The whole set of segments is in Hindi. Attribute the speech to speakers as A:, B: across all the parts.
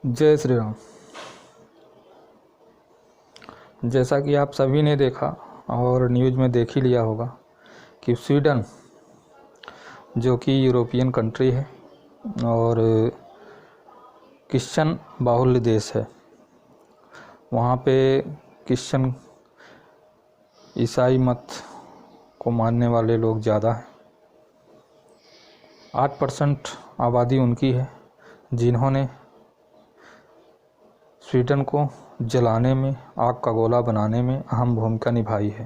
A: जय श्री राम। जैसा कि आप सभी ने देखा और न्यूज़ में देख ही लिया होगा कि स्वीडन जो कि यूरोपियन कंट्री है और क्रिश्चियन बाहुल्य देश है, वहाँ पे क्रिश्चियन ईसाई मत को मानने वाले लोग ज़्यादा हैं। 8% आबादी उनकी है जिन्होंने स्वीडन को जलाने में, आग का गोला बनाने में अहम भूमिका निभाई है।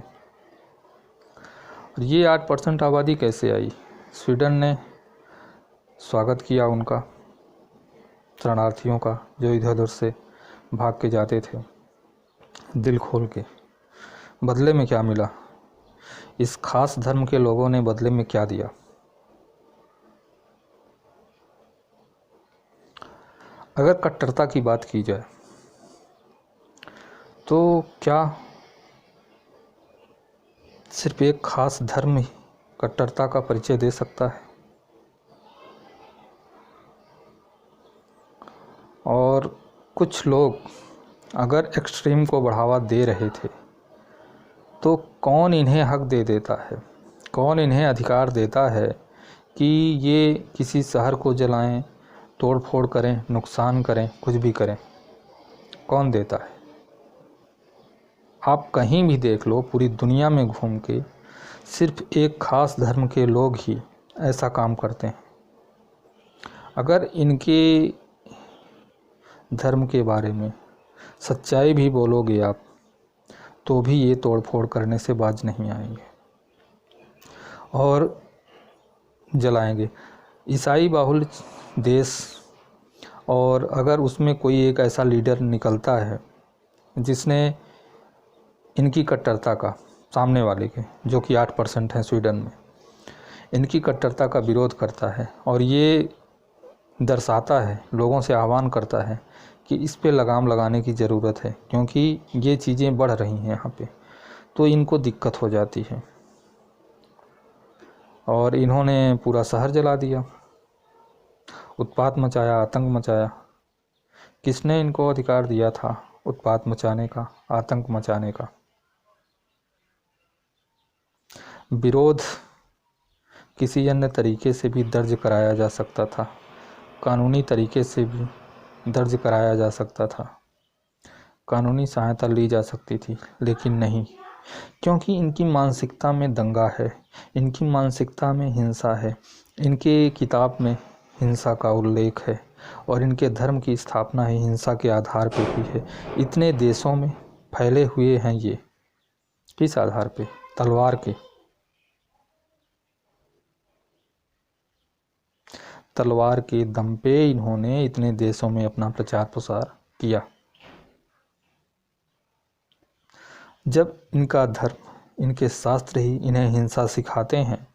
A: और ये 8% आबादी कैसे आई? स्वीडन ने स्वागत किया उनका, शरणार्थियों का जो इधर उधर से भाग के जाते थे, दिल खोल के। बदले में क्या मिला? इस खास धर्म के लोगों ने बदले में क्या दिया? अगर कट्टरता की बात की जाए तो क्या सिर्फ एक खास धर्म ही कट्टरता का परिचय दे सकता है? और कुछ लोग अगर एक्सट्रीम को बढ़ावा दे रहे थे तो कौन इन्हें हक दे देता है, कौन इन्हें अधिकार देता है कि ये किसी शहर को जलाएं, तोड़ फोड़ करें, नुकसान करें, कुछ भी करें? कौन देता है? आप कहीं भी देख लो, पूरी दुनिया में घूम के सिर्फ एक खास धर्म के लोग ही ऐसा काम करते हैं। अगर इनके धर्म के बारे में सच्चाई भी बोलोगे आप तो भी ये तोड़ फोड़ करने से बाज नहीं आएंगे और जलाएंगे। ईसाई बाहुल्य देश, और अगर उसमें कोई एक ऐसा लीडर निकलता है जिसने इनकी कट्टरता का, सामने वाले के जो कि 8% हैं स्वीडन में, इनकी कट्टरता का विरोध करता है और ये दर्शाता है, लोगों से आह्वान करता है कि इस पे लगाम लगाने की ज़रूरत है क्योंकि ये चीज़ें बढ़ रही हैं यहाँ पे, तो इनको दिक्कत हो जाती है। और इन्होंने पूरा शहर जला दिया, उत्पात मचाया, आतंक मचाया। किसने इनको अधिकार दिया था उत्पात मचाने का, आतंक मचाने का? विरोध किसी अन्य तरीके से भी दर्ज कराया जा सकता था, कानूनी तरीके से भी दर्ज कराया जा सकता था, कानूनी सहायता ली जा सकती थी, लेकिन नहीं, क्योंकि इनकी मानसिकता में दंगा है, इनकी मानसिकता में हिंसा है, इनके किताब में हिंसा का उल्लेख है और इनके धर्म की स्थापना ही हिंसा के आधार पे हुई है। इतने देशों में फैले हुए हैं ये, किस आधार पे? तलवार के। तलवार के दम पे इन्होंने इतने देशों में अपना प्रचार प्रसार किया। जब इनका धर्म, इनके शास्त्र ही इन्हें हिंसा सिखाते हैं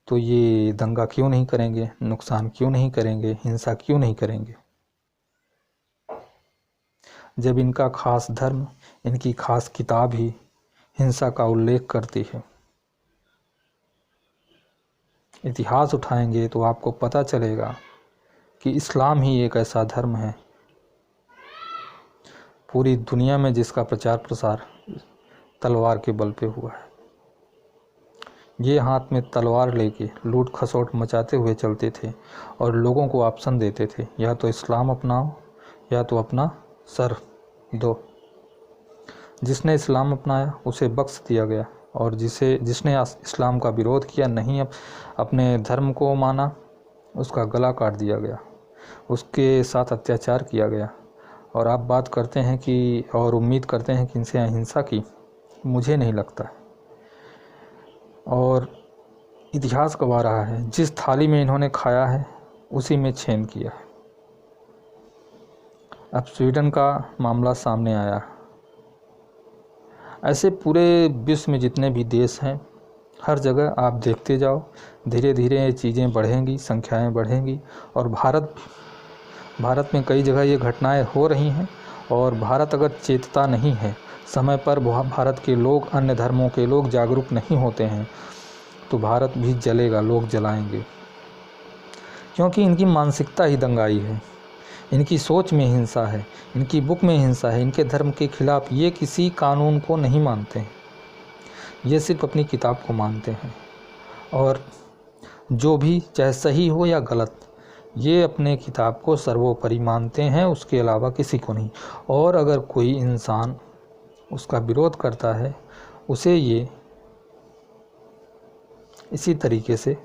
A: तो ये दंगा क्यों नहीं करेंगे, नुकसान क्यों नहीं करेंगे, हिंसा क्यों नहीं करेंगे? जब इनका खास धर्म, इनकी खास किताब ही हिंसा का उल्लेख करती है। इतिहास उठाएंगे तो आपको पता चलेगा कि इस्लाम ही एक ऐसा धर्म है पूरी दुनिया में जिसका प्रचार प्रसार तलवार के बल पे हुआ है। ये हाथ में तलवार लेके लूट खसोट मचाते हुए चलते थे और लोगों को ऑप्शन देते थे, या तो इस्लाम अपनाओ या तो अपना सर दो। जिसने इस्लाम अपनाया उसे बख्श दिया गया और जिसने इस्लाम का विरोध किया, नहीं अपने धर्म को माना, उसका गला काट दिया गया, उसके साथ अत्याचार किया गया। और आप बात करते हैं कि, और उम्मीद करते हैं कि इनसे अहिंसा की, मुझे नहीं लगता है। और इतिहास गवाह रहा है, जिस थाली में इन्होंने खाया है उसी में छेद किया है। अब स्वीडन का मामला सामने आया, ऐसे पूरे विश्व में जितने भी देश हैं, हर जगह आप देखते जाओ, धीरे धीरे ये चीज़ें बढ़ेंगी, संख्याएं बढ़ेंगी। और भारत में कई जगह ये घटनाएं हो रही हैं और भारत अगर चेतता नहीं है, समय पर भारत के लोग, अन्य धर्मों के लोग जागरूक नहीं होते हैं तो भारत भी जलेगा, लोग जलाएंगे, क्योंकि इनकी मानसिकता ही दंगाई है। इनकी सोच में हिंसा है, इनकी बुक में हिंसा है, इनके धर्म के खिलाफ। ये किसी कानून को नहीं मानते हैं, ये सिर्फ अपनी किताब को मानते हैं। और जो भी चाहे सही हो या गलत, ये अपने किताब को सर्वोपरि मानते हैं, उसके अलावा किसी को नहीं। और अगर कोई इंसान उसका विरोध करता है, उसे ये इसी तरीके से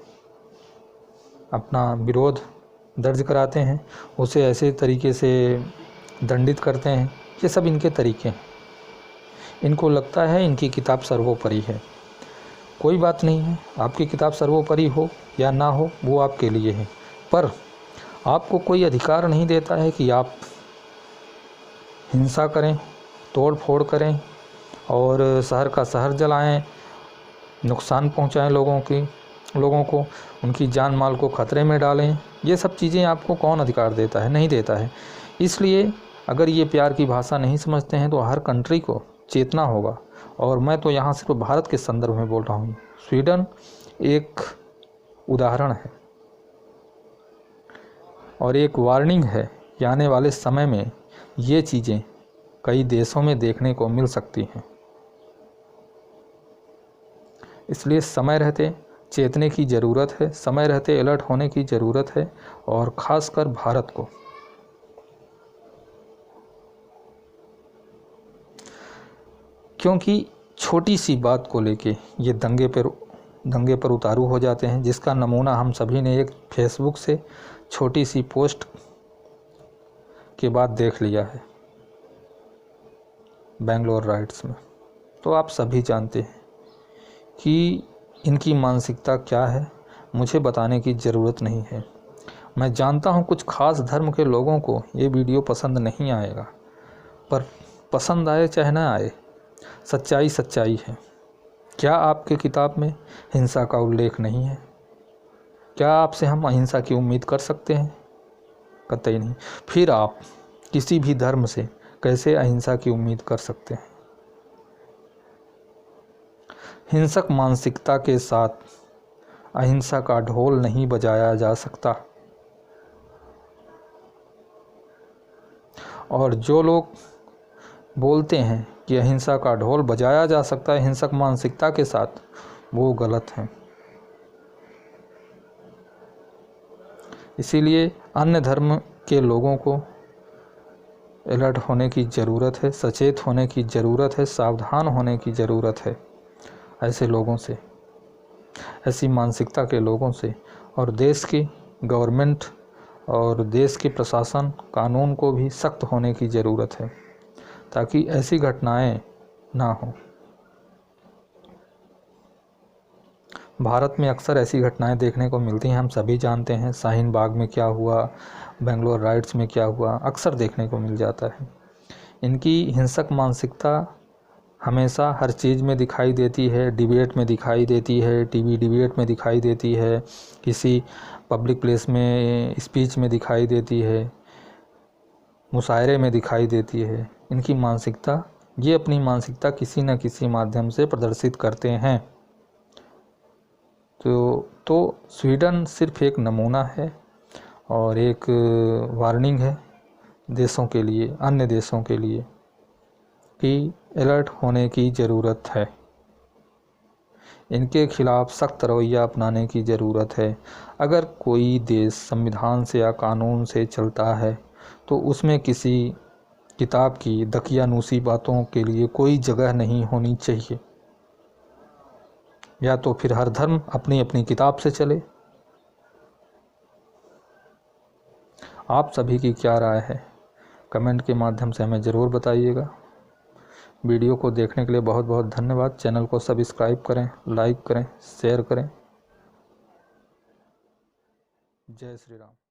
A: अपना विरोध दर्ज कराते हैं, उसे ऐसे तरीके से दंडित करते हैं। ये सब इनके तरीके हैं। इनको लगता है इनकी किताब सर्वोपरि है। कोई बात नहीं है, आपकी किताब सर्वोपरि हो या ना हो, वो आपके लिए है, पर आपको कोई अधिकार नहीं देता है कि आप हिंसा करें, तोड़ फोड़ करें और शहर का शहर जलाएं, नुकसान पहुंचाएं लोगों को, उनकी जान माल को खतरे में डालें। ये सब चीज़ें आपको कौन अधिकार देता है? नहीं देता है। इसलिए अगर ये प्यार की भाषा नहीं समझते हैं तो हर कंट्री को चेतना होगा। और मैं तो यहाँ सिर्फ भारत के संदर्भ में बोल रहा हूँ। स्वीडन एक उदाहरण है और एक वार्निंग है कि आने वाले समय में ये चीज़ें कई देशों में देखने को मिल सकती हैं। इसलिए समय रहते चेतने की ज़रूरत है, समय रहते अलर्ट होने की ज़रूरत है, और ख़ासकर भारत को। क्योंकि छोटी सी बात को लेके ये दंगे पर उतारू हो जाते हैं, जिसका नमूना हम सभी ने एक फेसबुक से छोटी सी पोस्ट के बाद देख लिया है, बेंगलोर राइट्स में। तो आप सभी जानते हैं कि इनकी मानसिकता क्या है, मुझे बताने की ज़रूरत नहीं है। मैं जानता हूँ कुछ खास धर्म के लोगों को ये वीडियो पसंद नहीं आएगा, पर पसंद आए चाहे ना आए, सच्चाई सच्चाई है। क्या आपके किताब में हिंसा का उल्लेख नहीं है? क्या आपसे हम अहिंसा की उम्मीद कर सकते हैं? कतई नहीं। फिर आप किसी भी धर्म से कैसे अहिंसा की उम्मीद कर सकते हैं? हिंसक मानसिकता के साथ अहिंसा का ढोल नहीं बजाया जा सकता। और जो लोग बोलते हैं कि अहिंसा का ढोल बजाया जा सकता है हिंसक मानसिकता के साथ, वो गलत हैं। इसीलिए अन्य धर्म के लोगों को अलर्ट होने की ज़रूरत है, सचेत होने की ज़रूरत है, सावधान होने की ज़रूरत है ऐसे लोगों से, ऐसी मानसिकता के लोगों से। और देश की गवर्नमेंट और देश के प्रशासन, कानून को भी सख्त होने की ज़रूरत है, ताकि ऐसी घटनाएं ना हो। भारत में अक्सर ऐसी घटनाएं देखने को मिलती हैं, हम सभी जानते हैं। शाहीन बाग में क्या हुआ, बेंगलोर राइट्स में क्या हुआ, अक्सर देखने को मिल जाता है। इनकी हिंसक मानसिकता हमेशा हर चीज़ में दिखाई देती है, डिबेट में दिखाई देती है, टीवी डिबेट में दिखाई देती है, किसी पब्लिक प्लेस में स्पीच में दिखाई देती है, मुशायरे में दिखाई देती है। इनकी मानसिकता, ये अपनी मानसिकता किसी न किसी माध्यम से प्रदर्शित करते हैं। तो स्वीडन सिर्फ एक नमूना है और एक वार्निंग है देशों के लिए, अन्य देशों के लिए, कि अलर्ट होने की ज़रूरत है। इनके खिलाफ सख्त रवैया अपनाने की ज़रूरत है। अगर कोई देश संविधान से या कानून से चलता है तो उसमें किसी किताब की दकियानूसी बातों के लिए कोई जगह नहीं होनी चाहिए। या तो फिर हर धर्म अपनी अपनी किताब से चले। आप सभी की क्या राय है? कमेंट के माध्यम से हमें ज़रूर बताइएगा। वीडियो को देखने के लिए बहुत बहुत धन्यवाद। चैनल को सब्सक्राइब करें, लाइक करें, शेयर करें। जय श्री राम।